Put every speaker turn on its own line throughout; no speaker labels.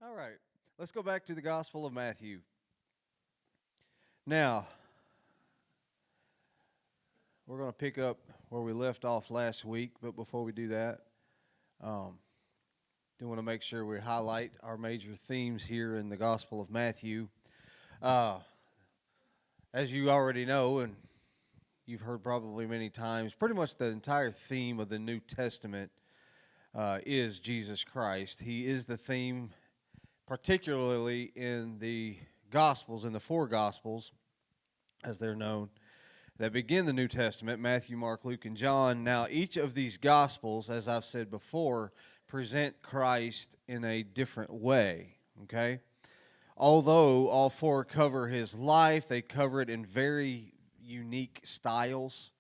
All right, let's go back to the Gospel of Matthew. Now, we're going to pick up where we left off last week, but before we do that, do want to make sure we highlight our major themes here in the Gospel of Matthew. As you already know, and you've heard probably many times, pretty much the entire theme of the New Testament is Jesus Christ. He is the theme, particularly in the Gospels, in the four Gospels, as they're known, that begin the New Testament: Matthew, Mark, Luke, and John. Now, each of these Gospels, as I've said before, present Christ in a different way, okay? Although all four cover his life, they cover it in very unique styles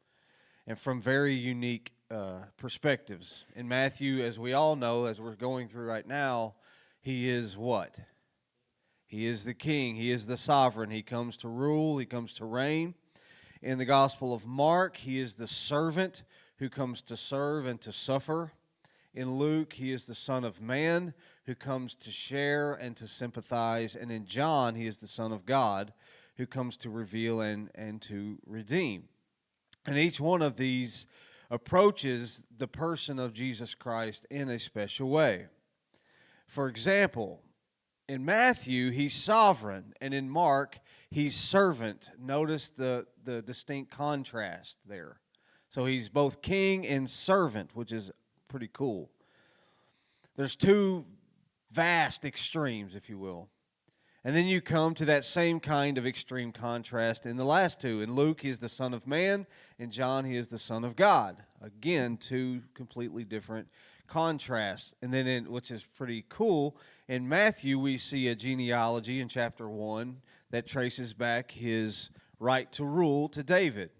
and from very unique perspectives. In Matthew, as we all know, as we're going through right now, he is what? He is the king. He is the sovereign. He comes to rule. He comes to reign. In the Gospel of Mark, he is the servant who comes to serve and to suffer. In Luke, he is the Son of Man who comes to share and to sympathize. And in John, he is the Son of God who comes to reveal and to redeem. And each one of these approaches the person of Jesus Christ in a special way. For example, in Matthew, he's sovereign, and in Mark, he's servant. Notice the distinct contrast there. So he's both king and servant, which is pretty cool. There's two vast extremes, if you will. And then you come to that same kind of extreme contrast in the last two. In Luke, he is the Son of Man. In John, he is the Son of God. Again, two completely different contrasts. And then, which is pretty cool, in Matthew, we see a genealogy in chapter 1 that traces back his right to rule to David.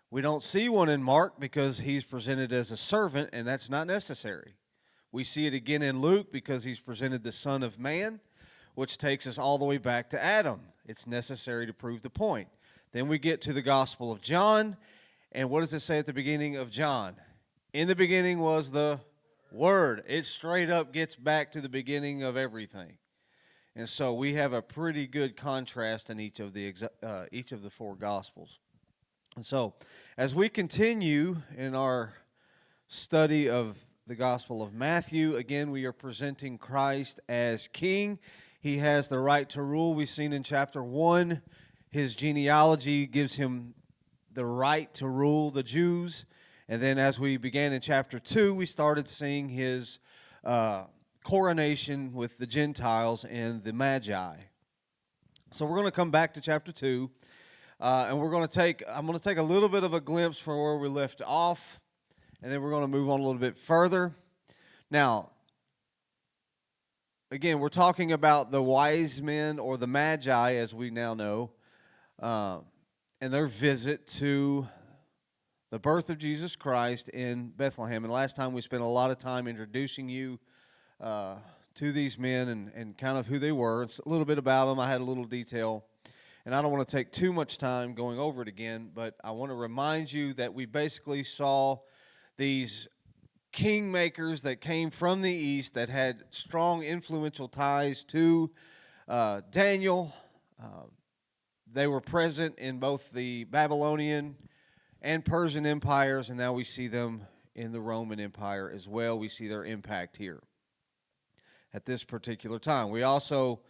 We don't see one in Mark because he's presented as a servant, and that's not necessary. We see it again in Luke because he's presented the Son of Man, which takes us all the way back to Adam. It's necessary to prove the point. Then we get to the Gospel of John, and what does it say at the beginning of John? In the beginning was the Word. It straight up gets back to the beginning of everything. And so we have a pretty good contrast in each of the four Gospels. And so, as we continue in our study of the Gospel of Matthew, again, we are presenting Christ as King. He has the right to rule. We've seen in chapter 1, his genealogy gives him the right to rule the Jews. And then as we began in chapter 2, we started seeing his coronation with the Gentiles and the Magi. So we're going to come back to chapter 2. And I'm going to take a little bit of a glimpse from where we left off, and then we're going to move on a little bit further. Now, again, we're talking about the wise men, or the Magi, as we now know, and their visit to the birth of Jesus Christ in Bethlehem. And last time we spent a lot of time introducing you to these men and kind of who they were. It's a little bit about them. I had a little detail. And I don't want to take too much time going over it again, but I want to remind you that we basically saw these kingmakers that came from the east that had strong influential ties to Daniel. They were present in both the Babylonian and Persian empires, and now we see them in the Roman Empire as well. We see their impact here at this particular time. We also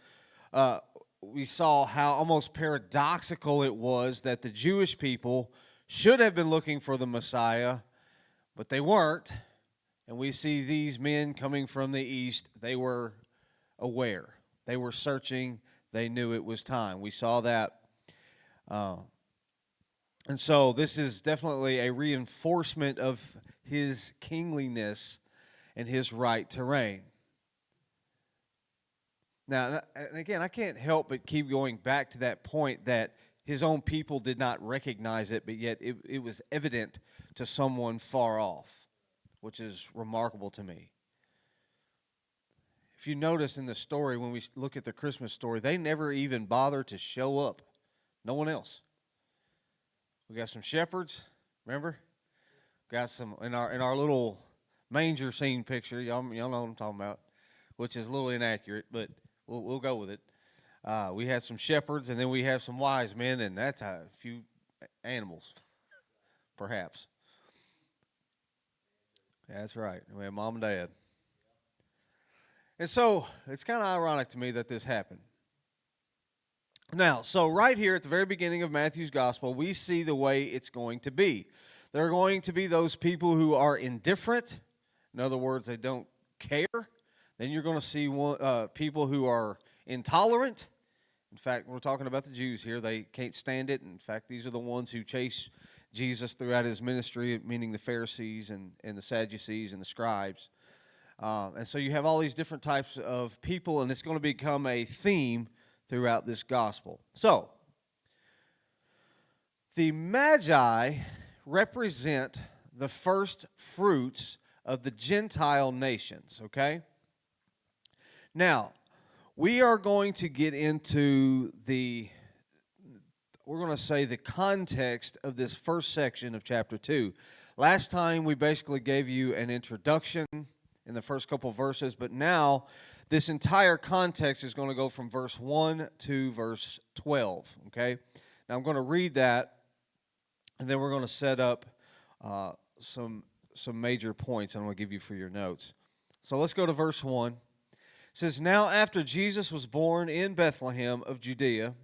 we saw how almost paradoxical it was that the Jewish people should have been looking for the Messiah, but they weren't. And we see these men coming from the east. They were aware. They were searching. They knew it was time. We saw that. And so this is definitely a reinforcement of his kingliness and his right to reign. Now, and again, I can't help but keep going back to that point that his own people did not recognize it, but yet it was evident to someone far off, which is remarkable to me. If you notice in the story, when we look at the Christmas story, they never even bother to show up. No one else. We got some shepherds, remember? Got some in our little manger scene picture. Y'all know what I'm talking about. which is a little inaccurate, but we'll go with it. We had some shepherds, and then we have some wise men, and that's a few animals, perhaps. That's right. We have mom and dad. And so it's kind of ironic to me that this happened. Now, so right here at the very beginning of Matthew's gospel, we see the way it's going to be. There are going to be those people who are indifferent. In other words, they don't care. Then you're going to see people who are intolerant. In fact, we're talking about the Jews here. They can't stand it. In fact, these are the ones who chase Jesus throughout his ministry, meaning the Pharisees and the Sadducees and the scribes. And so you have all these different types of people, and it's going to become a theme throughout this gospel. So, the Magi represent the first fruits of the Gentile nations, okay? Now, we are going to get into the context of this first section of chapter 2. Last time we basically gave you an introduction in the first couple of verses, but now this entire context is going to go from verse 1 to verse 12, okay? Now I'm going to read that, and then we're going to set up some major points I'm going to give you for your notes. So let's go to verse 1. It says, "Now after Jesus was born in Bethlehem of Judea,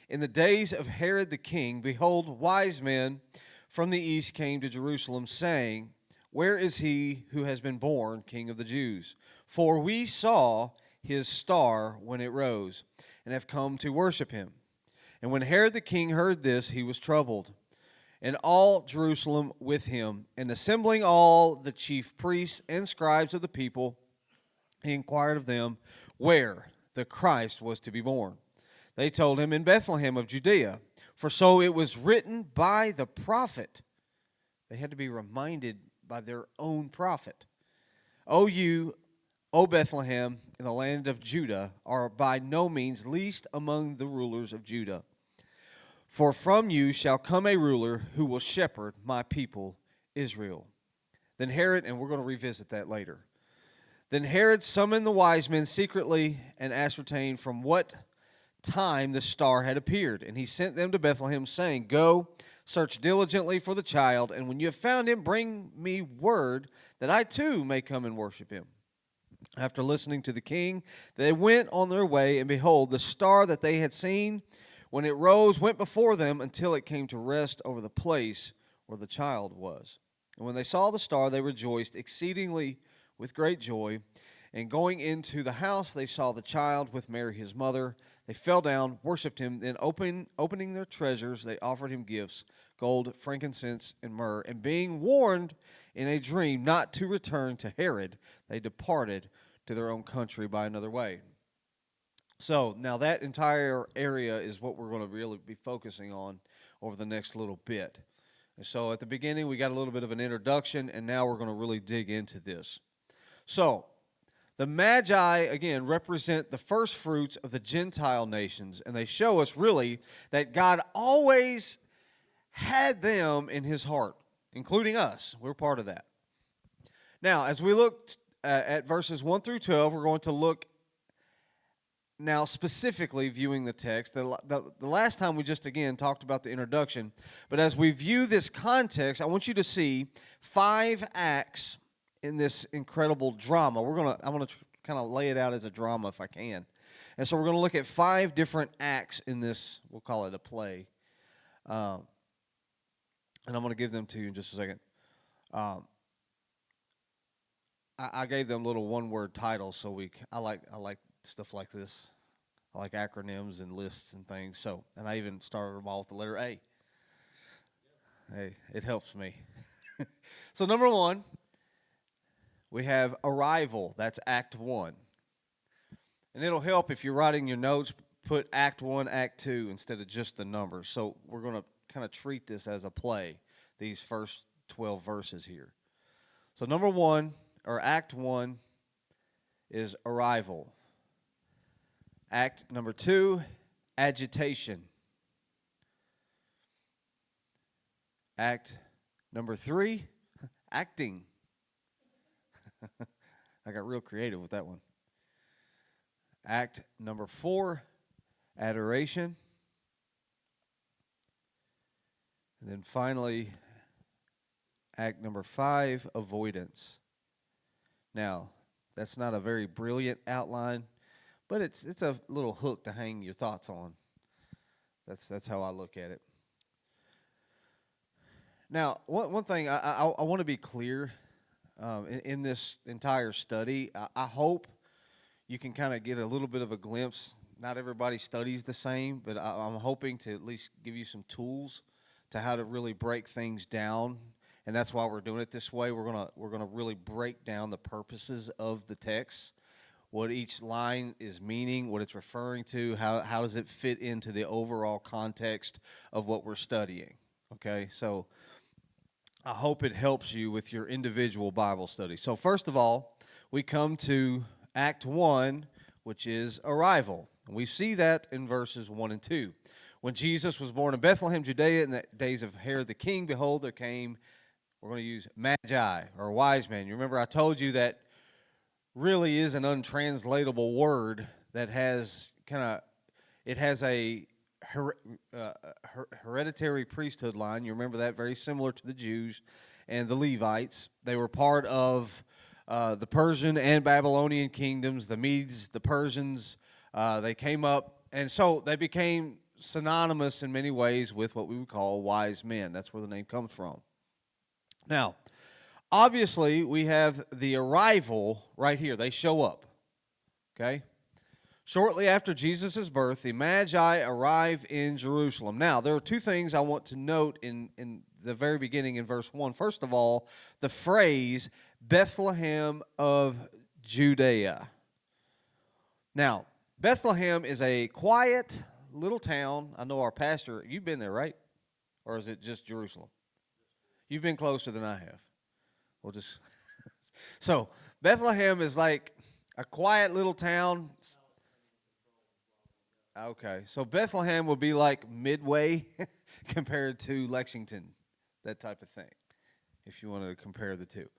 in the days of Herod the king, behold, wise men from the east came to Jerusalem, saying, Where is he who has been born King of the Jews? For we saw his star when it rose, and have come to worship him. And when Herod the king heard this, he was troubled, and all Jerusalem with him. And assembling all the chief priests and scribes of the people, he inquired of them where the Christ was to be born. They told him, In Bethlehem of Judea, for so it was written by the prophet." They had to be reminded by their own prophet. "O you, O Bethlehem, in the land of Judah, are by no means least among the rulers of Judah. For from you shall come a ruler who will shepherd my people Israel." Then Herod, and we're going to revisit that later. "Then Herod summoned the wise men secretly and ascertained from what time the star had appeared. And he sent them to Bethlehem, saying, Go, search diligently for the child, and when you have found him, bring me word that I too may come and worship him." After listening to the king, they went on their way, and behold, the star that they had seen when it rose went before them until it came to rest over the place where the child was. And when they saw the star, they rejoiced exceedingly with great joy. And going into the house, they saw the child with Mary his mother. They fell down, worshipped him. Then opening their treasures, they offered him gifts, gold, frankincense, and myrrh. And being warned in a dream not to return to Herod, they departed to their own country by another way. So now that entire area is what we're going to really be focusing on over the next little bit. And so at the beginning, we got a little bit of an introduction, and now we're going to really dig into this. So the Magi, again, represent the first fruits of the Gentile nations, and they show us really that God always had them in his heart, including us. We're part of that. Now, as we look at verses 1 through 12, we're going to look now specifically viewing the text. The last time we just, again, talked about the introduction, but as we view this context, I want you to see 5 acts in this incredible drama. I want to kind of lay it out as a drama if I can. And so we're going to look at 5 different acts in this, we'll call it a play. And I'm going to give them to you in just a second. I gave them little one-word titles, so I like stuff like this. I like acronyms and lists and things. So, and I even started them all with the letter A. Hey, it helps me. So number 1, we have arrival. That's Act 1. And it'll help if you're writing your notes, put Act 1, Act 2 instead of just the numbers. So we're going to kind of treat this as a play, these first 12 verses here. So number 1, or Act 1, is arrival. Act number 2, agitation. Act number 3, acting. I got real creative with that one. Act number 4, adoration. And then finally, act number 5, avoidance. Now, that's not a very brilliant outline, but it's a little hook to hang your thoughts on. That's how I look at it. Now, one thing I want to be clear in this entire study. I hope you can kind of get a little bit of a glimpse. Not everybody studies the same, but I'm hoping to at least give you some tools to how to really break things down. And that's why we're doing it this way. We're gonna really break down the purposes of the text, what each line is meaning, what it's referring to, how does it fit into the overall context of what we're studying. Okay, so I hope it helps you with your individual Bible study. So first of all, we come to Act 1, which is arrival. And we see that in verses 1 and 2. When Jesus was born in Bethlehem, Judea, in the days of Herod the king, behold, there came, we're going to use magi, or wise men. You remember I told you that really is an untranslatable word that has it has a hereditary priesthood line. You remember that, very similar to the Jews and the Levites. They were part of the Persian and Babylonian kingdoms, the Medes, the Persians. They came up, and so they became synonymous in many ways with what we would call wise men. That's where the name comes from. Now, obviously, we have the arrival right here. They show up, okay? Shortly after Jesus' birth, the Magi arrive in Jerusalem. Now, there are two things I want to note in the very beginning in verse 1. First of all, the phrase, Bethlehem of Judea. Now, Bethlehem is a quiet little town. I know our pastor, you've been there, right? Or is it just Jerusalem? You've been closer than I have. We'll just so Bethlehem is like a quiet little town. Okay, so Bethlehem would be like Midway compared to Lexington, that type of thing, if you wanted to compare the two.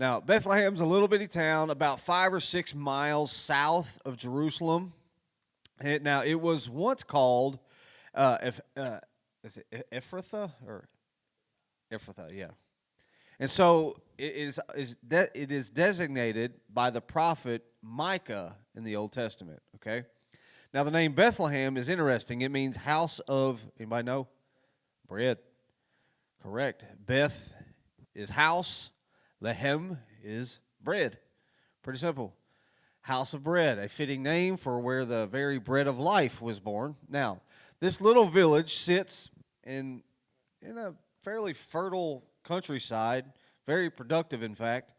Now, Bethlehem's a little bitty town about 5 or 6 miles south of Jerusalem. Now, it was once called is it Ephrathah or Ephrathah, yeah. And so it is designated by the prophet Micah in the Old Testament, okay? Now, the name Bethlehem is interesting. It means house of, anybody know? Bread. Correct. Beth is house. Lehem is bread. Pretty simple. House of bread, a fitting name for where the very bread of life was born. Now, this little village sits in a fairly fertile countryside, very productive, in fact.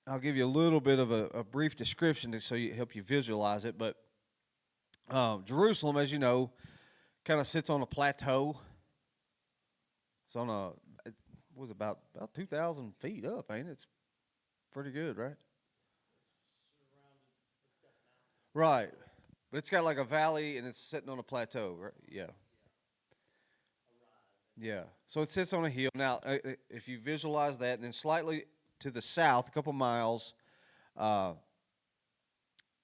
I'll give you a little bit of a brief description to help you visualize it. But Jerusalem, as you know, kind of sits on a plateau. It's on it was about 2,000 feet up, ain't it? It's pretty good, right? Right. But it's got like a valley, and it's sitting on a plateau, right? Yeah. Yeah. So it sits on a hill. Now, if you visualize that, and then slightly to the south, a couple miles, about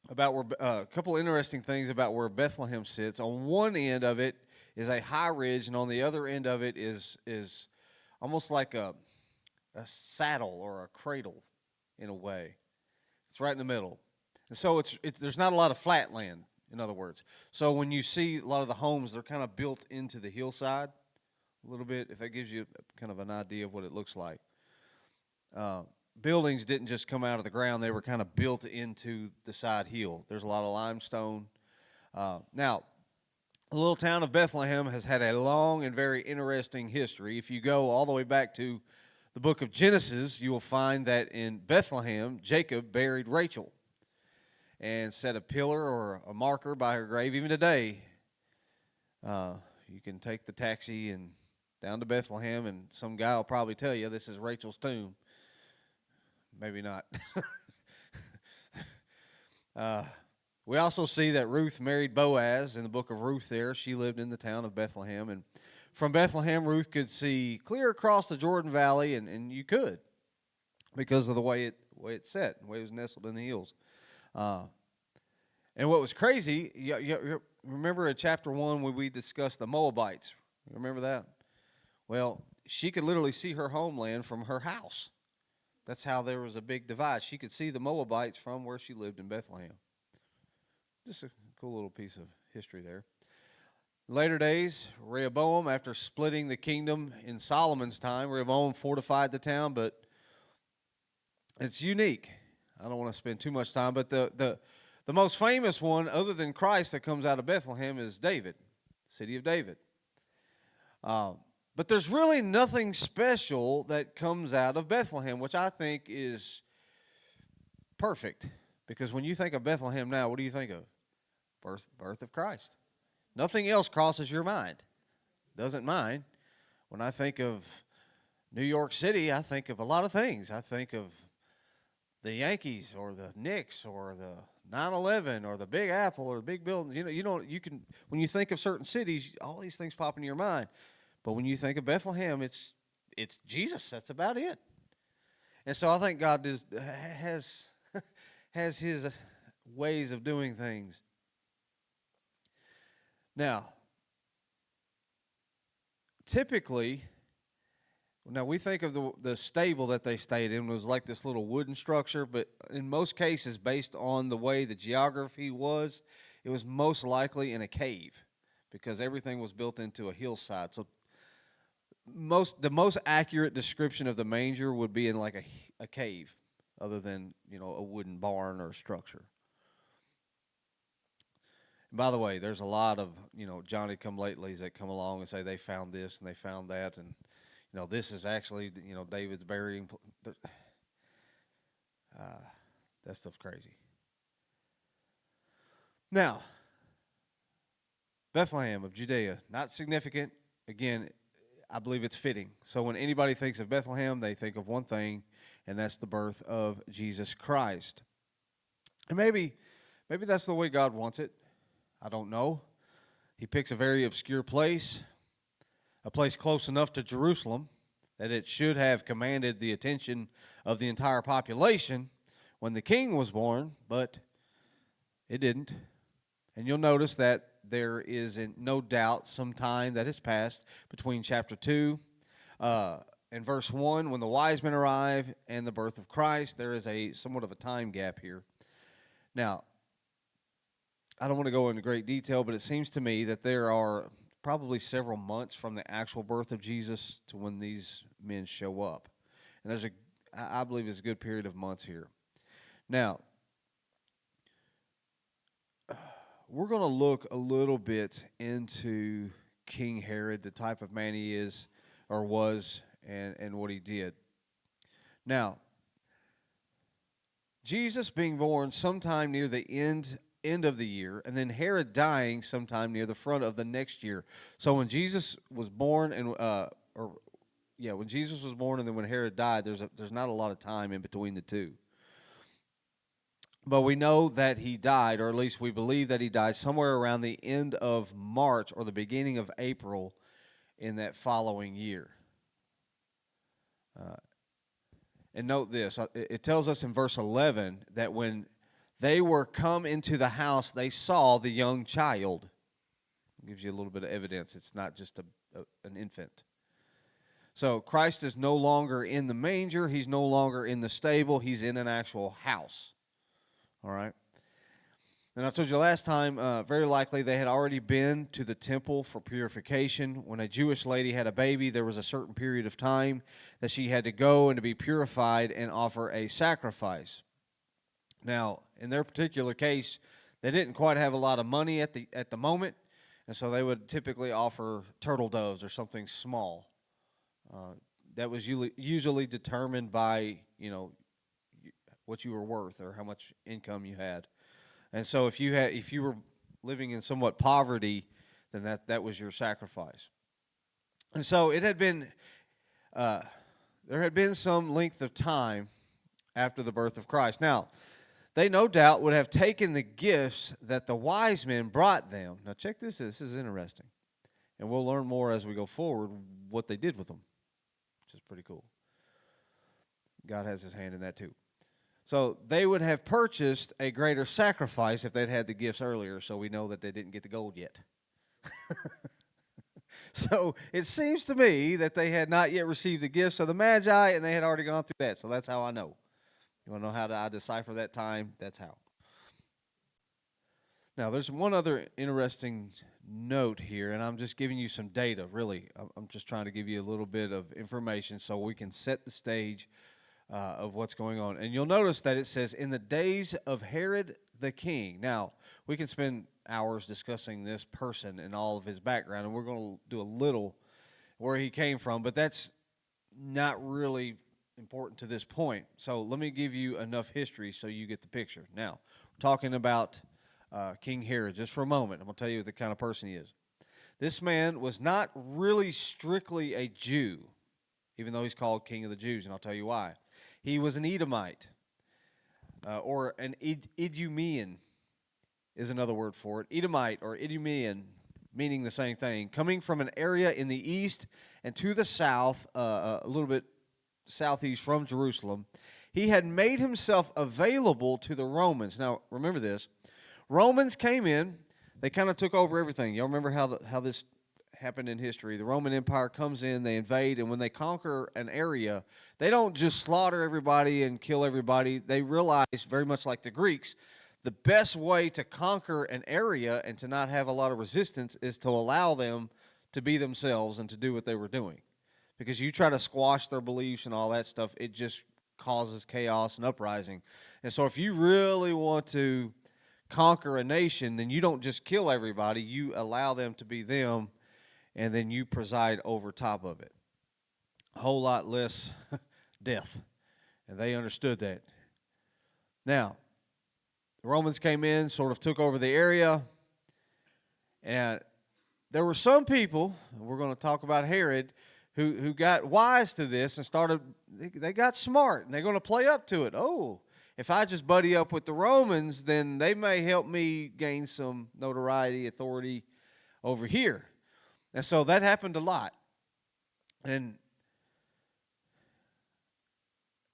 where a couple interesting things about where Bethlehem sits. On one end of it is a high ridge, and on the other end of it is almost like a saddle or a cradle in a way. It's right in the middle. And so there's not a lot of flat land, in other words. So when you see a lot of the homes, they're kind of built into the hillside a little bit, if that gives you kind of an idea of what it looks like. Buildings didn't just come out of the ground. They were kind of built into the side hill. There's a lot of limestone. Now, the little town of Bethlehem has had a long and very interesting history. If you go all the way back to the book of Genesis, you will find that in Bethlehem, Jacob buried Rachel and set a pillar or a marker by her grave. Even today, you can take the taxi and down to Bethlehem, and some guy will probably tell you this is Rachel's tomb. Maybe not. We also see that Ruth married Boaz in the book of Ruth there. She lived in the town of Bethlehem. And from Bethlehem, Ruth could see clear across the Jordan Valley, and you could because of the way it the way it's set, the way it was nestled in the hills. And what was crazy, you remember in chapter 1 when we discussed the Moabites? Remember that? Well, she could literally see her homeland from her house. That's how there was a big divide. She could see the Moabites from where she lived in Bethlehem. Just a cool little piece of history there. Later days, Rehoboam, after splitting the kingdom in Solomon's time, Rehoboam fortified the town, but it's unique. I don't want to spend too much time, but the most famous one, other than Christ, that comes out of Bethlehem is David, city of David. But there's really nothing special that comes out of Bethlehem, which I think is perfect. Because when you think of Bethlehem now, what do you think of? Birth of Christ. Nothing else crosses your mind. Doesn't mine. When I think of New York City, I think of a lot of things. I think of the Yankees or the Knicks or the 9/11 or the Big Apple or the big buildings. You can when you think of certain cities, all these things pop into your mind. But when you think of Bethlehem, it's Jesus. That's about it. And so I think God has his ways of doing things. Now, typically, we think of the stable that they stayed in was like this little wooden structure, but in most cases, based on the way the geography was, it was most likely in a cave because everything was built into a hillside. So the most accurate description of the manger would be in like a cave, other than a wooden barn or structure. And by the way, there's a lot of Johnny-come-latelys that come along and say they found this and they found that, and this is actually David's burying. That stuff's crazy. Now, Bethlehem of Judea, not significant. Again, I believe it's fitting. So when anybody thinks of Bethlehem, they think of one thing, and that's the birth of Jesus Christ. And maybe that's the way God wants it. I don't know. He picks a very obscure place, a place close enough to Jerusalem that it should have commanded the attention of the entire population when the king was born, but it didn't. And you'll notice that there is no doubt some time that has passed between chapter 2 and verse 1 when the wise men arrive and the birth of Christ. There is somewhat of a time gap here. Now, I don't want to go into great detail, but it seems to me that there are probably several months from the actual birth of Jesus to when these men show up. And I believe there's a good period of months here. Now, we're going to look a little bit into King Herod, the type of man he is or was, and what he did. Now, Jesus being born sometime near the end of the year, and then Herod dying sometime near the front of the next year. So when Jesus was born when Jesus was born and then when Herod died, there's not a lot of time in between the two. But we know that he died, or at least we believe that he died somewhere around the end of March or the beginning of April in that following year. And note this, it tells us in verse 11 that when they were come into the house, they saw the young child. It gives you a little bit of evidence. It's not just an infant. So Christ is no longer in the manger. He's no longer in the stable. He's in an actual house. All right. And I told you last time, very likely they had already been to the temple for purification. When a Jewish lady had a baby, there was a certain period of time that she had to go and to be purified and offer a sacrifice. Now, in their particular case, they didn't quite have a lot of money at the moment, and so they would typically offer turtle doves or something small. That was usually determined by what you were worth or how much income you had. And so if you were living in somewhat poverty, then that was your sacrifice. And so it had been there had been some length of time after the birth of Christ. Now, they no doubt would have taken the gifts that the wise men brought them. Now check this. This is interesting. And we'll learn more as we go forward what they did with them, which is pretty cool. God has his hand in that too. So they would have purchased a greater sacrifice if they'd had the gifts earlier, so we know that they didn't get the gold yet. So it seems to me that they had not yet received the gifts of the Magi, and they had already gone through that. So that's how I know. You want to know how I decipher that time? That's how. Now, there's one other interesting note here, and I'm just giving you some data, really. I'm just trying to give you a little bit of information so we can set the stage of what's going on. And you'll notice that it says, in the days of Herod the king. Now, we can spend hours discussing this person and all of his background, and we're going to do a little where he came from, but that's not really important to this point. So let me give you enough history so you get the picture. Now, we're talking about King Herod just for a moment. I'm going to tell you the kind of person he is. This man was not really strictly a Jew, even though he's called King of the Jews, and I'll tell you why. He was an Edomite, or an Idumean is another word for it. Edomite or Idumean, meaning the same thing, coming from an area in the east and to the south, a little bit southeast from Jerusalem. He had made himself available to the Romans. Now, remember this. Romans came in. They kind of took over everything. Y'all remember how this happened in history. The Roman Empire comes in, they invade, and when they conquer an area, they don't just slaughter everybody and kill everybody. They realize, very much like the Greeks, the best way to conquer an area and to not have a lot of resistance is to allow them to be themselves and to do what they were doing. Because you try to squash their beliefs and all that stuff, it just causes chaos and uprising. And so if you really want to conquer a nation, then you don't just kill everybody, you allow them to be them, and then you preside over top of it. A whole lot less death. And they understood that. Now, the Romans came in, sort of took over the area, and there were some people, we're going to talk about Herod, who got wise to this and they got smart, and they're going to play up to it. Oh, if I just buddy up with the Romans, then they may help me gain some notoriety, authority over here. And so that happened a lot. And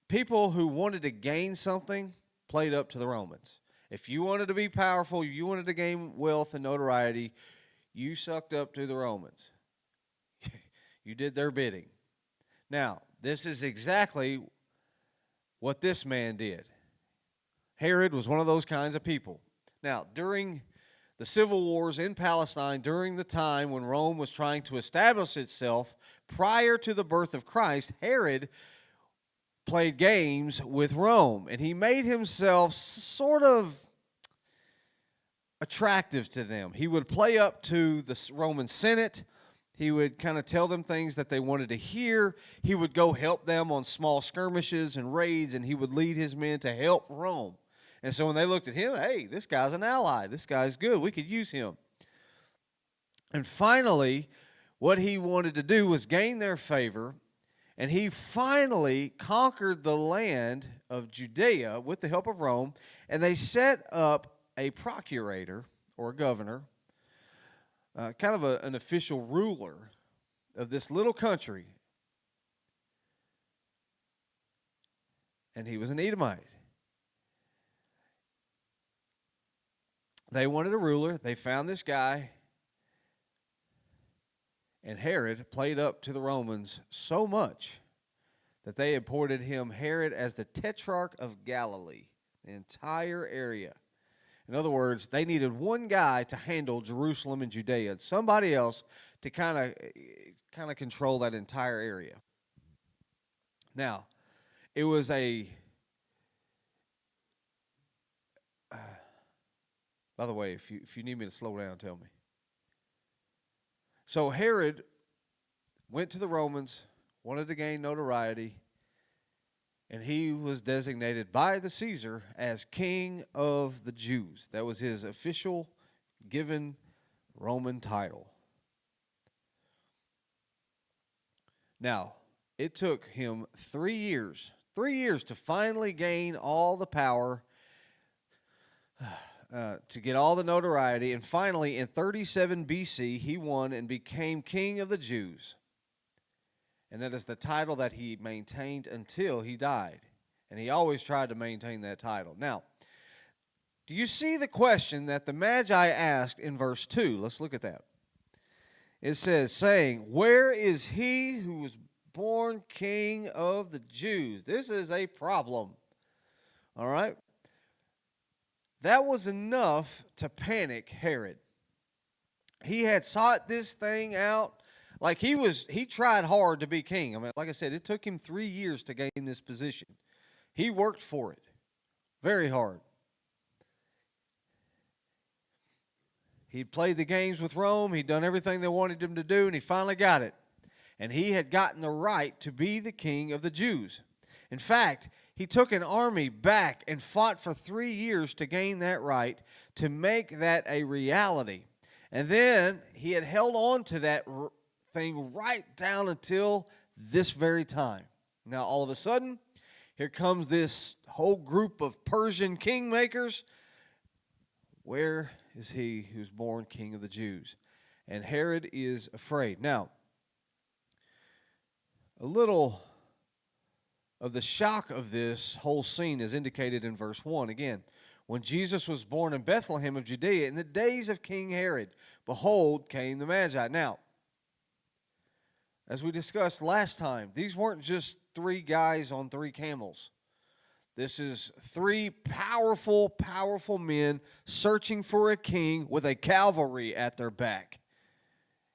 people who wanted to gain something played up to the Romans. If you wanted to be powerful, you wanted to gain wealth and notoriety, you sucked up to the Romans. You did their bidding. Now, this is exactly what this man did. Herod was one of those kinds of people. Now, during the civil wars in Palestine, during the time when Rome was trying to establish itself prior to the birth of Christ, Herod played games with Rome, and he made himself sort of attractive to them. He would play up to the Roman Senate. He would kind of tell them things that they wanted to hear. He would go help them on small skirmishes and raids, and he would lead his men to help Rome. And so when they looked at him, hey, this guy's an ally. This guy's good. We could use him. And finally, what he wanted to do was gain their favor, and he finally conquered the land of Judea with the help of Rome, and they set up a procurator or a governor, kind of an official ruler of this little country. And he was an Edomite. They wanted a ruler. They found this guy. And Herod played up to the Romans so much that they appointed him Herod as the Tetrarch of Galilee, the entire area. In other words, they needed one guy to handle Jerusalem and Judea and somebody else to kind of control that entire area. Now, it was by the way, if you need me to slow down, tell me. So Herod went to the Romans, wanted to gain notoriety, and he was designated by the Caesar as King of the Jews. That was his official given Roman title. Now, it took him 3 years to finally gain all the power, to get all the notoriety, and finally in 37 BC he won and became King of the Jews. And that is the title that he maintained until he died. And he always tried to maintain that title. Now, do you see the question that the Magi asked in verse 2? Let's look at that. It says, saying, where is he who was born King of the Jews? This is a problem. All right? That was enough to panic Herod. He had sought this thing out. Like he tried hard to be king. I mean, like I said, it took him 3 years to gain this position. He worked for it very hard. He'd played the games with Rome. He'd done everything they wanted him to do, and he finally got it. And he had gotten the right to be the king of the Jews. In fact, he took an army back and fought for 3 years to gain that right, to make that a reality. And then he had held on to that thing right down until this very time. Now, all of a sudden, here comes this whole group of Persian kingmakers. Where is he who's born King of the Jews? And Herod is afraid. Now, a little of the shock of this whole scene is indicated in verse 1. Again, when Jesus was born in Bethlehem of Judea in the days of King Herod, behold, came the Magi. Now, as we discussed last time, these weren't just 3 guys on 3 camels. This is 3 powerful, powerful men searching for a king with a cavalry at their back.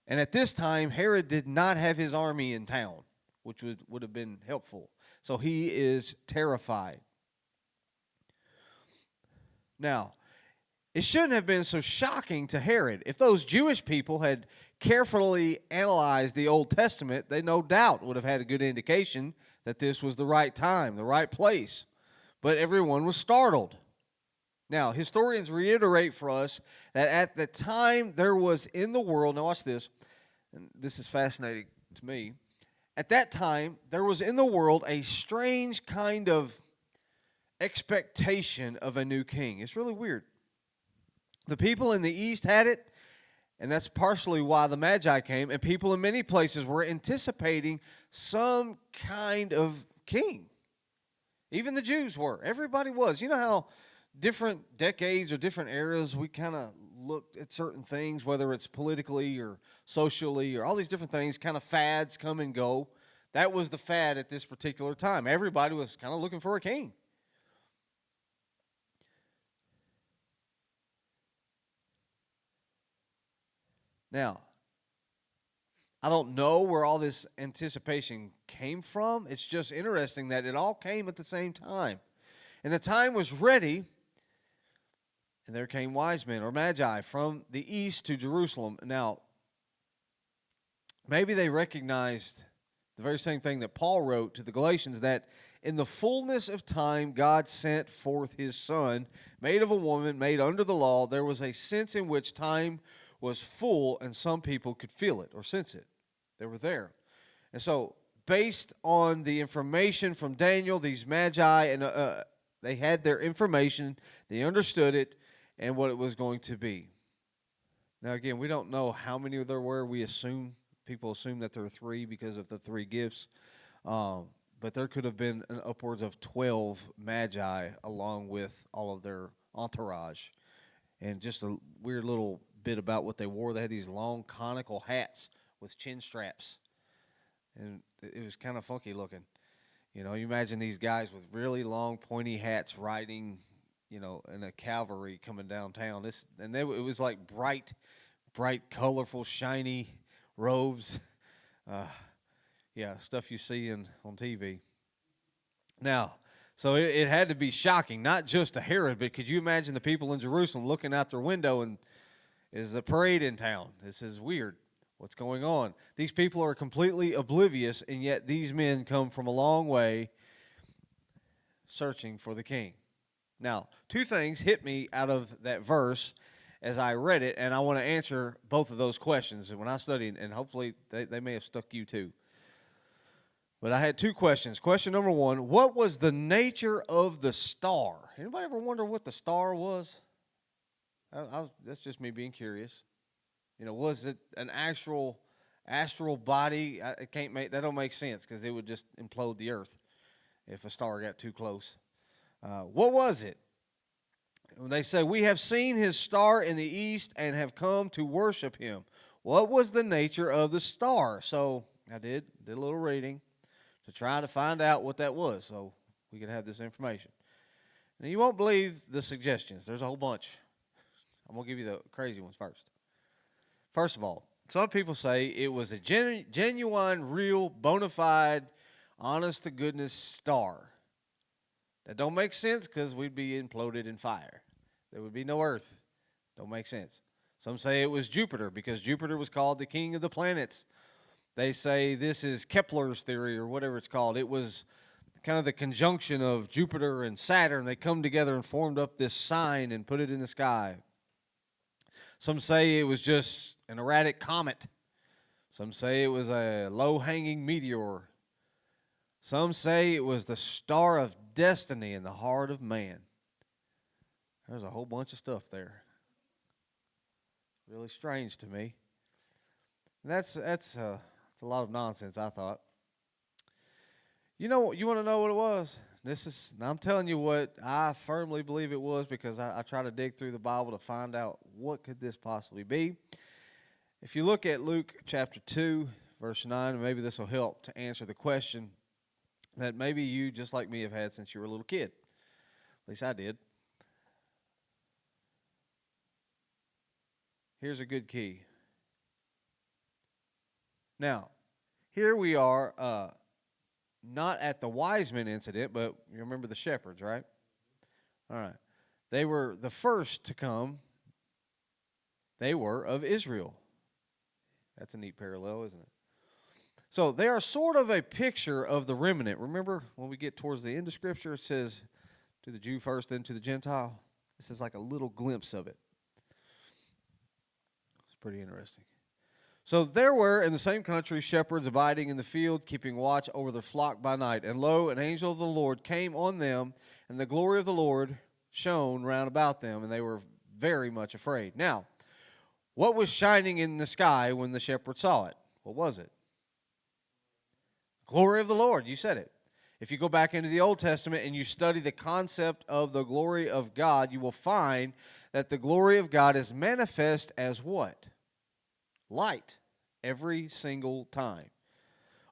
And at this time, Herod did not have his army in town, which would have been helpful. So he is terrified. Now, it shouldn't have been so shocking to Herod. If those Jewish people had carefully analyzed the Old Testament, they no doubt would have had a good indication that this was the right time, the right place. But everyone was startled. Now, historians reiterate for us that at the time there was in the world, now watch this, and this is fascinating to me. At that time, there was in the world a strange kind of expectation of a new king. It's really weird. The people in the East had it, and that's partially why the Magi came, and people in many places were anticipating some kind of king. Even the Jews were. Everybody was. You know how different decades or different eras we kind of look at certain things, whether it's politically or socially or all these different things, kind of fads come and go. That was the fad at this particular time. Everybody was kind of looking for a king. Now, I don't know where all this anticipation came from. It's just interesting that it all came at the same time. And the time was ready, and there came wise men or magi from the east to Jerusalem. Now, maybe they recognized the very same thing that Paul wrote to the Galatians, that in the fullness of time God sent forth his Son, made of a woman, made under the law. There was a sense in which time was full, and some people could feel it or sense it. They were there. And so, based on the information from Daniel, these magi, and they had their information, they understood it, and what it was going to be. Now, again, we don't know how many there were. People assume that there were 3 because of the 3 gifts. But there could have been upwards of 12 magi along with all of their entourage. And just a weird little bit about what they wore. They had these long conical hats with chin straps. And it was kind of funky looking. You know, you imagine these guys with really long pointy hats riding, you know, in a cavalry coming downtown. It was like bright, colorful, shiny robes. Stuff you see on TV. Now, so it had to be shocking, not just to Herod, but could you imagine the people in Jerusalem looking out their window and is a parade in town? This is weird. What's going on? These people are completely oblivious, and yet these men come from a long way searching for the king. Now, 2 things hit me out of that verse as I read it, and I want to answer both of those questions. When I studied, and hopefully they may have stuck you too. But I had 2 questions. Question number 1, what was the nature of the star? Anybody ever wonder what the star was? That's just me being curious. You know, was it an actual astral body? That don't make sense because it would just implode the earth. if a star got too close. What was it? They say, we have seen his star in the east and have come to worship him. What was the nature of the star? So I did a little reading to try to find out what that was so we could have this information. Now, you won't believe the suggestions. There's a whole bunch. I'm going to give you the crazy ones first. First of all, some people say it was a genuine, real, bona fide, honest-to-goodness star. That don't make sense because we'd be imploded in fire. There would be no Earth. Don't make sense. Some say it was Jupiter because Jupiter was called the king of the planets. They say this is Kepler's theory or whatever it's called. It was kind of the conjunction of Jupiter and Saturn. They come together and formed up this sign and put it in the sky. Some say it was just an erratic comet. Some say it was a low-hanging meteor. Some say it was the star of destiny in the heart of man. There's a whole bunch of stuff there. Really strange to me. And that's a lot of nonsense, I thought. You want to know what it was? Now I'm telling you what I firmly believe it was because I try to dig through the Bible to find out what could this possibly be. If you look at Luke chapter 2, verse 9, maybe this will help to answer the question that maybe you, just like me, have had since you were a little kid. At least I did. Here's a good key. Now, here we are, not at the wise men incident, but you remember the shepherds, right? All right. They were the first to come. They were of Israel. That's a neat parallel, isn't it? So they are sort of a picture of the remnant. Remember when we get towards the end of Scripture, it says to the Jew first, then to the Gentile? This is like a little glimpse of it. It's pretty interesting. So there were in the same country shepherds abiding in the field, keeping watch over their flock by night. And lo, an angel of the Lord came on them, and the glory of the Lord shone round about them, and they were very much afraid. Now, what was shining in the sky when the shepherds saw it? What was it? Glory of the Lord. You said it. If you go back into the Old Testament and you study the concept of the glory of God, you will find that the glory of God is manifest as what? Light. Every single time.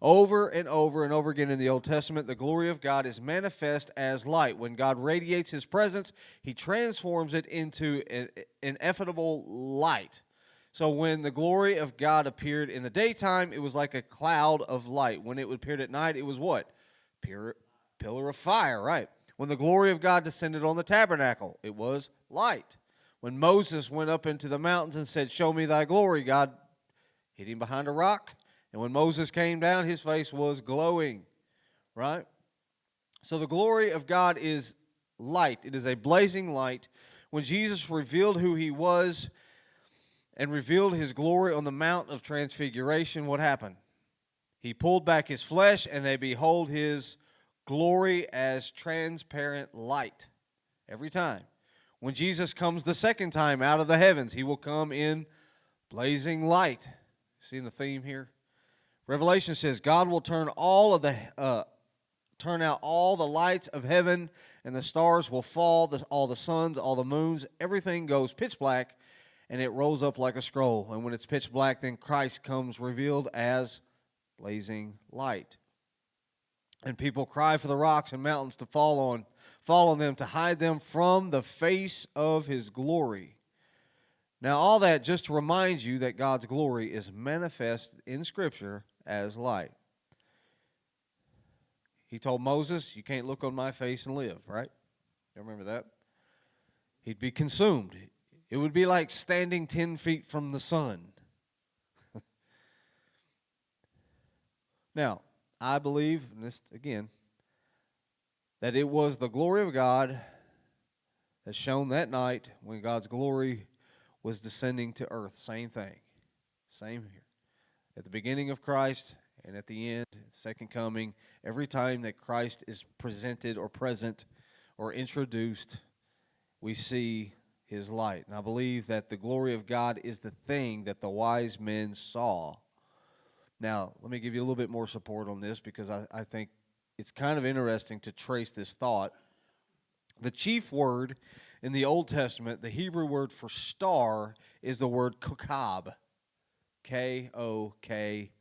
Over and over and over again in the Old Testament, the glory of God is manifest as light. When God radiates His presence, He transforms it into an ineffable light. So when the glory of God appeared in the daytime, it was like a cloud of light. When it appeared at night, it was what? Pillar of fire, right? When the glory of God descended on the tabernacle, it was light. When Moses went up into the mountains and said, "Show me thy glory," God hid him behind a rock. And when Moses came down, his face was glowing, right? So the glory of God is light. It is a blazing light. When Jesus revealed who He was and revealed His glory on the Mount of Transfiguration, what happened? He pulled back His flesh, and they behold His glory as transparent light every time. When Jesus comes the second time out of the heavens, He will come in blazing light. Seeing the theme here? Revelation says God will turn out all the lights of heaven, and the stars will fall, all the suns, all the moons, everything goes pitch black, and it rolls up like a scroll. And when it's pitch black, then Christ comes revealed as blazing light. And people cry for the rocks and mountains to fall on them, to hide them from the face of His glory. Now, all that just to remind you that God's glory is manifest in Scripture as light. He told Moses, "You can't look on my face and live," right? You remember that? He'd be consumed. It would be like standing 10 feet from the sun. Now, I believe, and this again, that it was the glory of God that shone that night when God's glory was descending to earth. Same thing. Same here. At the beginning of Christ and at the end, second coming, every time that Christ is presented or present or introduced, we see His light. And I believe that the glory of God is the thing that the wise men saw. Now, let me give you a little bit more support on this because I think it's kind of interesting to trace this thought. The chief word in the Old Testament, the Hebrew word for star, is the word kokab, K-O-K-A-B.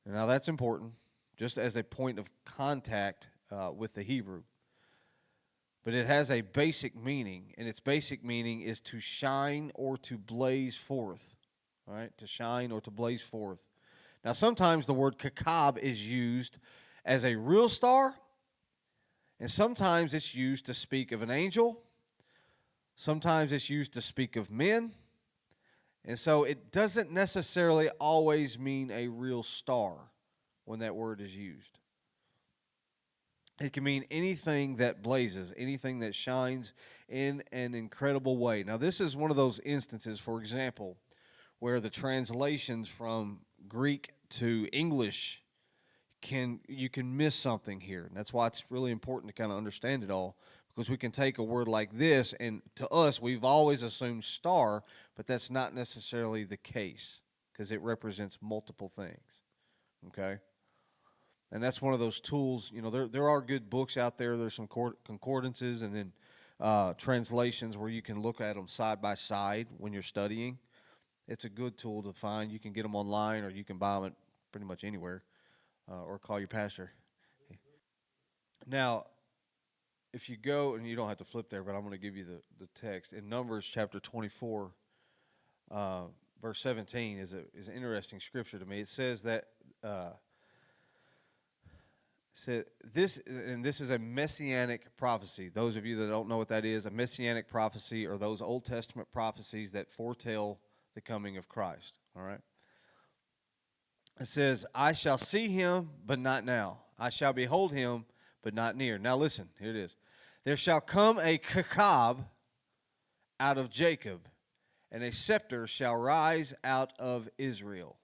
Now that's important, just as a point of contact with the Hebrew. But it has a basic meaning, and its basic meaning is to shine or to blaze forth. All right, to shine or to blaze forth. Now, sometimes the word kakab is used as a real star, and sometimes it's used to speak of an angel. Sometimes it's used to speak of men. And so it doesn't necessarily always mean a real star when that word is used. It can mean anything that blazes, anything that shines in an incredible way. Now, this is one of those instances, for example, where the translations from Greek to English you can miss something here. And that's why it's really important to kind of understand it all, because we can take a word like this, and to us, we've always assumed star, but that's not necessarily the case, because it represents multiple things, okay? And that's one of those tools. You know, there are good books out there. There's some concordances and then translations where you can look at them side by side when you're studying. It's a good tool to find. You can get them online, or you can buy them at pretty much anywhere, or call your pastor. Now, if you go, and you don't have to flip there, but I'm going to give you the text. In Numbers chapter 24, verse 17 is an interesting scripture to me. It says that, this is a messianic prophecy. Those of you that don't know what that is, a messianic prophecy are those Old Testament prophecies that foretell the coming of Christ, all right? It says, I shall see him, but not now. I shall behold him, but not near. Now listen, here it is. There shall come a kakab out of Jacob, and a scepter shall rise out of Israel.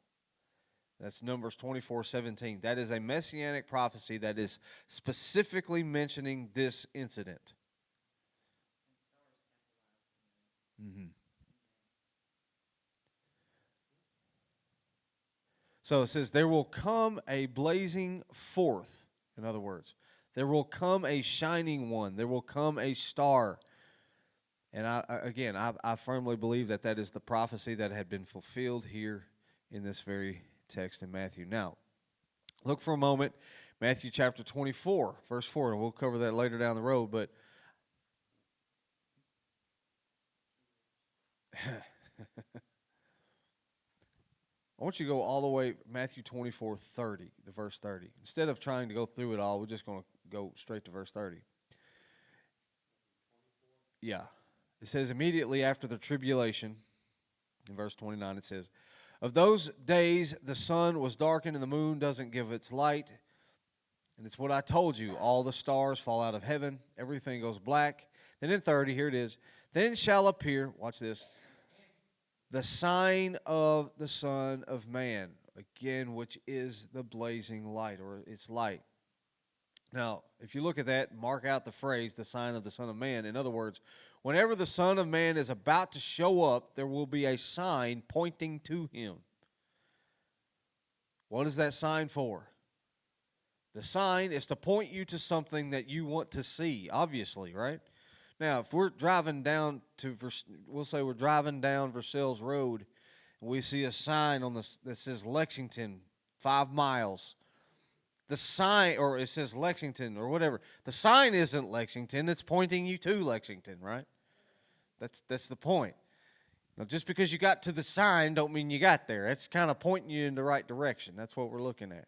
That's Numbers 24:17. That is a messianic prophecy that is specifically mentioning this incident. Mm-hmm. So it says, there will come a blazing forth. In other words, there will come a shining one. There will come a star. And I firmly believe that is the prophecy that had been fulfilled here in this very text in Matthew. Now, look for a moment, Matthew chapter 24, verse 4, and we'll cover that later down the road, but I want you to go all the way, Matthew 24:30, the verse 30. Instead of trying to go through it all, we're just going to go straight to verse 30. Yeah. It says, immediately after the tribulation, in verse 29, it says, of those days the sun was darkened and the moon doesn't give its light. And it's what I told you. All the stars fall out of heaven. Everything goes black. Then in 30, here it is. Then shall appear, watch this, the sign of the Son of Man, again, which is the blazing light, or its light. Now, if you look at that, mark out the phrase, the sign of the Son of Man. In other words, whenever the Son of Man is about to show up, there will be a sign pointing to him. What is that sign for? The sign is to point you to something that you want to see, obviously, right? Now, if we're driving down we'll say we're driving down Versailles Road, and we see a sign that says Lexington, 5 miles. The sign, or it says Lexington, or whatever. The sign isn't Lexington; it's pointing you to Lexington, right? That's the point. Now, just because you got to the sign, don't mean you got there. It's kind of pointing you in the right direction. That's what we're looking at.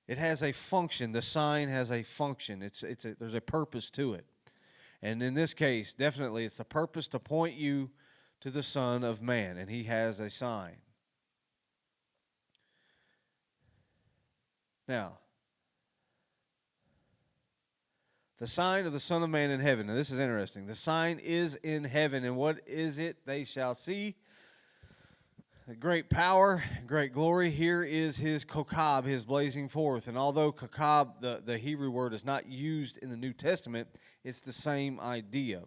It has a function. The sign has a function. There's a purpose to it. And in this case, definitely it's the purpose to point you to the Son of Man, and he has a sign. Now, the sign of the Son of Man in heaven. Now, this is interesting. The sign is in heaven, and what is it? They shall see the great power, great glory. Here is his kokab, his blazing forth. And although kokab, the Hebrew word, is not used in the New Testament, it's the same idea.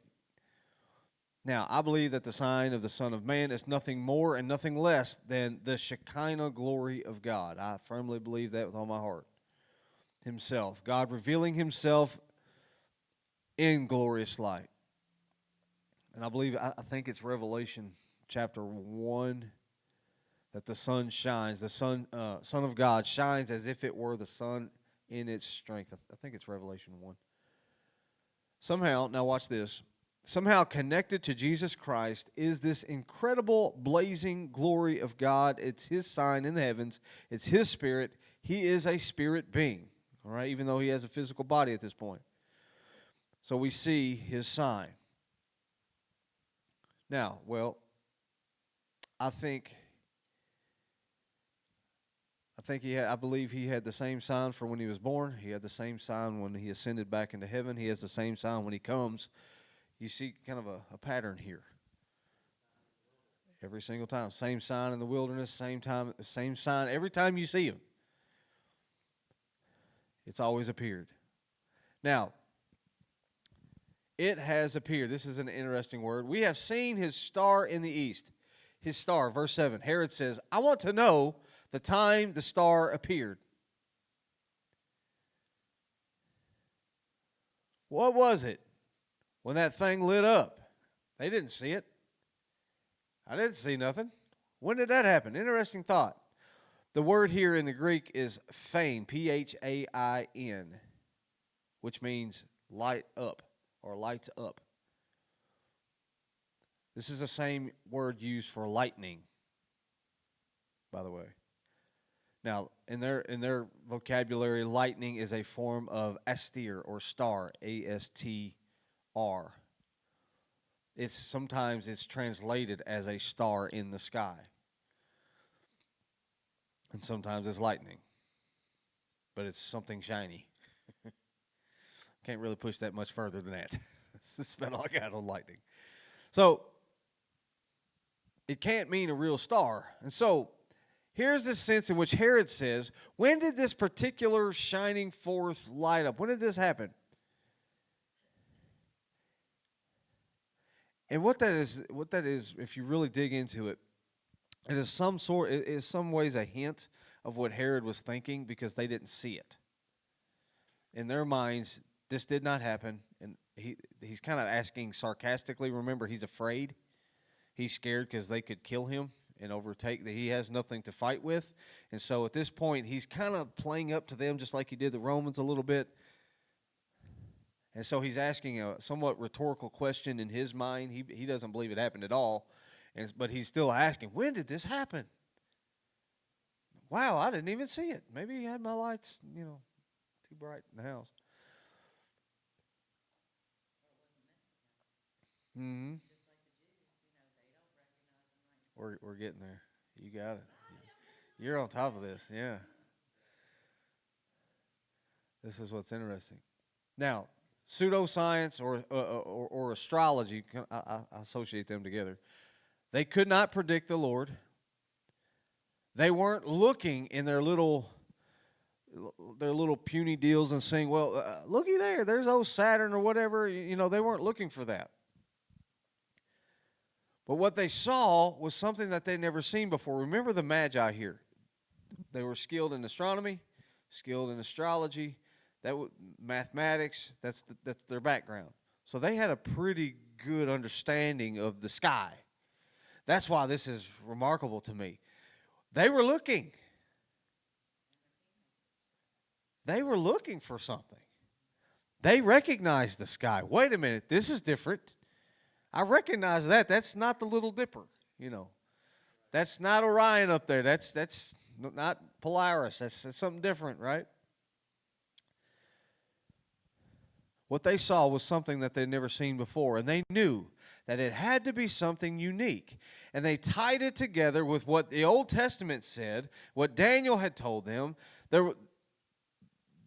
Now, I believe that the sign of the Son of Man is nothing more and nothing less than the Shekinah glory of God. I firmly believe that with all my heart. Himself, God revealing himself in glorious light. And I think it's Revelation chapter 1 that the sun shines. The Son of God shines as if it were the sun in its strength. I think it's Revelation 1. Somehow, now watch this. Somehow connected to Jesus Christ is this incredible blazing glory of God. It's his sign in the heavens. It's his spirit. He is a spirit being, all right, even though he has a physical body at this point. So we see his sign. Now, well, I believe he had the same sign for when he was born. He had the same sign when he ascended back into heaven. He has the same sign when he comes. You see kind of a pattern here. Every single time. Same sign in the wilderness, same sign every time you see him. It's always appeared. Now, it has appeared. This is an interesting word. We have seen his star in the east. His star, verse 7. Herod says, I want to know the time the star appeared. What was it when that thing lit up? They didn't see it. I didn't see nothing. When did that happen? Interesting thought. The word here in the Greek is phain, P-H-A-I-N, which means light up or lights up. This is the same word used for lightning, by the way. Now, in their vocabulary, lightning is a form of astir or star, A-S-T-R. Sometimes it's translated as a star in the sky. And sometimes it's lightning. But it's something shiny. Can't really push that much further than that. That's about all I got on lightning. So, it can't mean a real star. And so, here's this sense in which Herod says, when did this particular shining forth light up? When did this happen? And what that is, if you really dig into it, it is some ways a hint of what Herod was thinking because they didn't see it. In their minds, this did not happen, and he's kind of asking sarcastically. Remember, he's afraid. He's scared because they could kill him and overtake that he has nothing to fight with. And so at this point, he's kind of playing up to them just like he did the Romans a little bit. And so he's asking a somewhat rhetorical question in his mind. He doesn't believe it happened at all, but he's still asking, when did this happen? Wow, I didn't even see it. Maybe he had my lights, too bright in the house. Mm-hmm. We're getting there. You got it. You're on top of this, yeah. This is what's interesting. Now, pseudoscience or astrology, I associate them together. They could not predict the Lord. They weren't looking in their little puny deals and saying, well, looky there, there's old Saturn or whatever. They weren't looking for that. But what they saw was something that they'd never seen before. Remember the Magi here. They were skilled in astronomy, skilled in astrology, mathematics. That's their background. So they had a pretty good understanding of the sky. That's why this is remarkable to me. They were looking. They were looking for something. They recognized the sky. Wait a minute, this is different. I recognize that. That's not the Little Dipper, That's not Orion up there. That's not Polaris. That's something different, right? What they saw was something that they'd never seen before, and they knew that it had to be something unique. And they tied it together with what the Old Testament said, what Daniel had told them.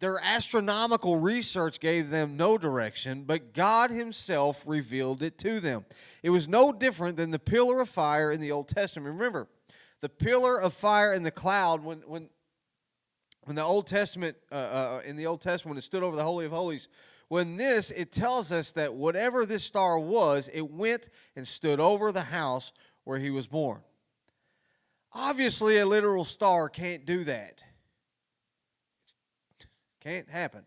Their astronomical research gave them no direction, but God himself revealed it to them. It was no different than the pillar of fire in the Old Testament. Remember, the pillar of fire and the cloud, when the Old Testament, in the Old Testament, when it stood over the Holy of Holies, When this, it tells us that whatever this star was, it went and stood over the house where he was born. Obviously, a literal star can't do that. Can't happen.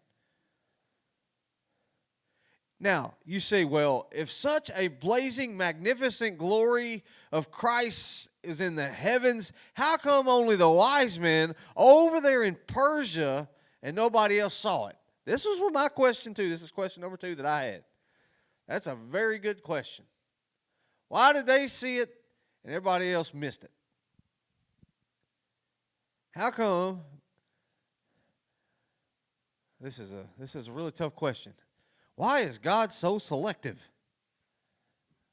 Now, you say, well, if such a blazing, magnificent glory of Christ is in the heavens, how come only the wise men over there in Persia and nobody else saw it? This was my question, too. This is question number 2 that I had. That's a very good question. Why did they see it and everybody else missed it? How come? This is a really tough question. Why is God so selective?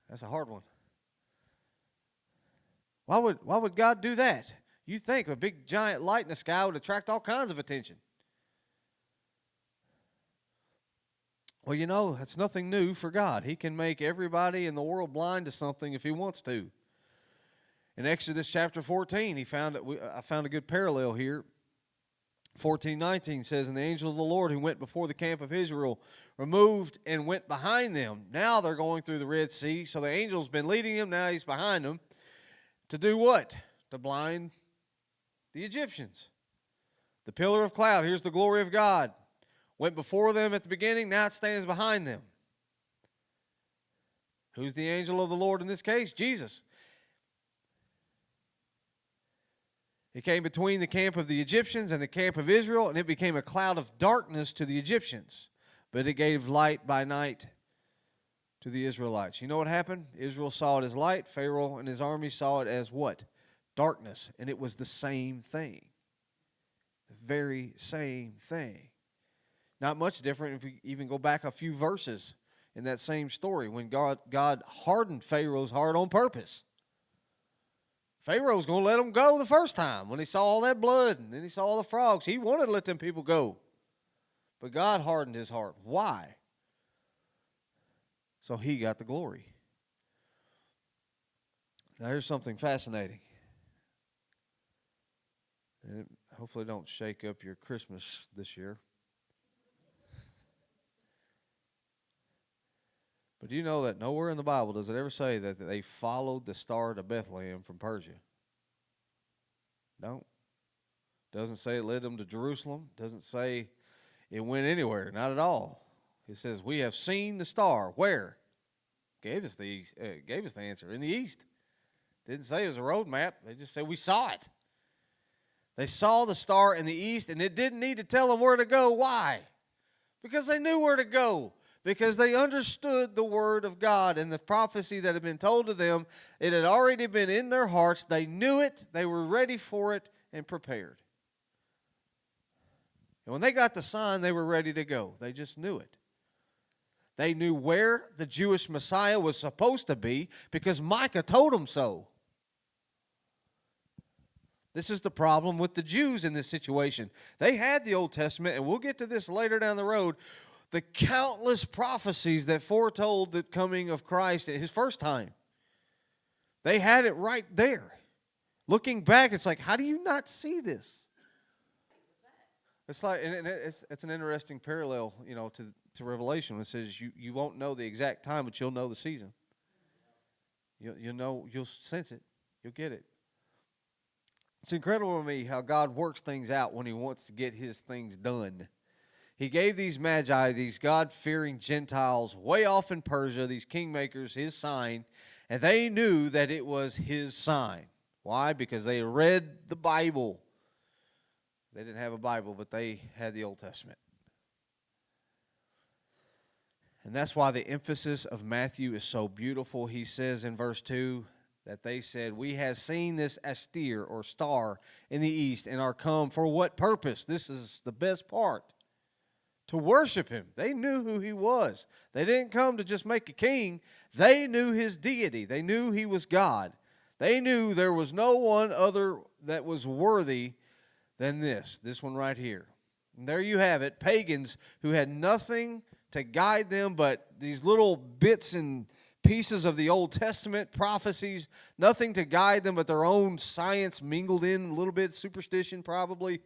That's a hard one. Why would God do that? You think a big giant light in the sky would attract all kinds of attention. Well, you know, that's nothing new for God. He can make everybody in the world blind to something if he wants to. In Exodus chapter 14, I found a good parallel here. 14:19 says, and the angel of the Lord who went before the camp of Israel removed and went behind them. Now they're going through the Red Sea. So the angel's been leading them. Now he's behind them. To do what? To blind the Egyptians. The pillar of cloud, here's the glory of God. Went before them at the beginning. Now it stands behind them. Who's the angel of the Lord in this case? Jesus. It came between the camp of the Egyptians and the camp of Israel, and it became a cloud of darkness to the Egyptians. But it gave light by night to the Israelites. You know what happened? Israel saw it as light. Pharaoh and his army saw it as what? Darkness. And it was the same thing. The very same thing. Not much different if we even go back a few verses in that same story when God hardened Pharaoh's heart on purpose. Pharaoh was going to let them go the first time when he saw all that blood and then he saw all the frogs. He wanted to let them people go. But God hardened his heart. Why? So he got the glory. Now here's something fascinating. And it hopefully don't shake up your Christmas this year. But do you know that nowhere in the Bible does it ever say that they followed the star to Bethlehem from Persia? No. Doesn't say it led them to Jerusalem. Doesn't say it went anywhere. Not at all. It says, we have seen the star. Where? Gave us the answer. In the east. Didn't say it was a road map. They just said we saw it. They saw the star in the east, and it didn't need to tell them where to go. Why? Because they knew where to go. Because they understood the word of God and the prophecy that had been told to them. It had already been in their hearts. They knew it. They were ready for it and prepared. And when they got the sign, they were ready to go. They just knew it. They knew where the Jewish Messiah was supposed to be because Micah told them so. This is the problem with the Jews in this situation. They had the Old Testament, and we'll get to this later down the road. The countless prophecies that foretold the coming of Christ at his first time. They had it right there. Looking back, it's like, how do you not see this? It's like, and it's an interesting parallel, you know, to Revelation when it says you won't know the exact time, but you'll know the season. You'll know, you'll sense it, you'll get it. It's incredible to me how God works things out when he wants to get his things done. He gave these magi, these God-fearing Gentiles way off in Persia, these kingmakers, his sign, and they knew that it was his sign. Why? Because they read the Bible. They didn't have a Bible, but they had the Old Testament. And that's why the emphasis of Matthew is so beautiful. He says in verse 2 that they said, we have seen this astir or star in the east and are come for what purpose? This is the best part. To worship him. They knew who he was. They didn't come to just make a king. They knew his deity. They knew he was God. They knew there was no one other that was worthy than this one right here. And there you have it, pagans who had nothing to guide them but these little bits and pieces of the Old Testament prophecies, nothing to guide them but their own science mingled in, a little bit superstition probably.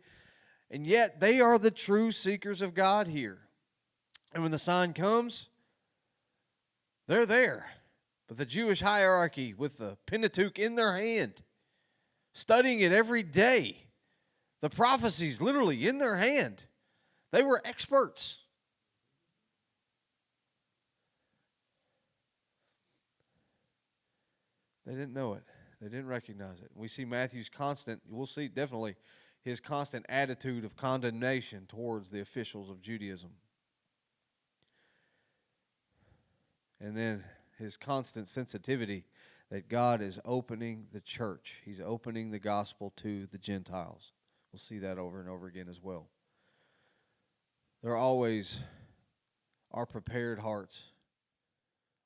And yet, they are the true seekers of God here. And when the sign comes, they're there. But the Jewish hierarchy with the Pentateuch in their hand, studying it every day, the prophecies literally in their hand, they were experts. They didn't know it. They didn't recognize it. We see Matthew's we'll see definitely his constant attitude of condemnation towards the officials of Judaism. And then his constant sensitivity that God is opening the church. He's opening the gospel to the Gentiles. We'll see that over and over again as well. There always are prepared hearts.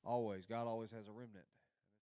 Always. God always has a remnant.